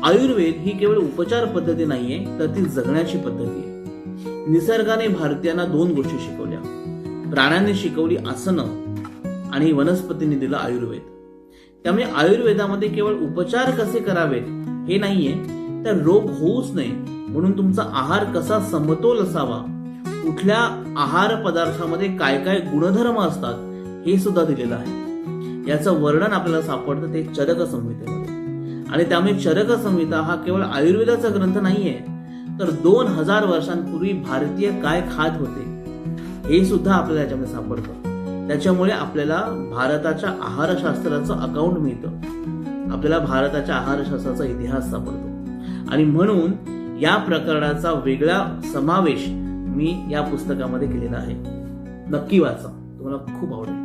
आयुर्वेद ही केवळ उपचार पद्धती नाहीये, तर ती जगण्याची पद्धती आहे. निसर्गाने भारतीयांना 2 गोष्टी शिकवल्या. प्राण्यांनी शिकवली आसनं आणि वनस्पतींनी दिला आयुर्वेद. त्यामुळे आयुर्वेदामध्ये केवळ उपचार कसे करावेत हे नाहीये, तर रोग होऊच नये म्हणून तुमचा आहार कसा समतोल असावा, कुठल्या आहार पदार्थामध्ये काय काय गुणधर्म असतात हे सुद्धा दिलेलं आहे. याचं वर्णन आपल्याला सापडतं ते चरक संहितेमध्ये. आणि त्यामुळे चरक संहिता हा केवळ आयुर्वेदाचा ग्रंथ नाहीये, तर 2000 वर्षांपूर्वी भारतीय काय खात होते हे सुद्धा आपल्याला याच्यामध्ये सापडतं. त्याच्यामुळे आपल्याला भारताच्या आहारशास्त्राचं अकाउंट मिळतं, आपल्याला भारताच्या आहारशास्त्राचा इतिहास सापडतो. आणि म्हणून या प्रकरणाचा वेगळा समावेश मी या पुस्तकामध्ये केलेला आहे. नक्की वाचा, तुम्हाला खूप आवडेल.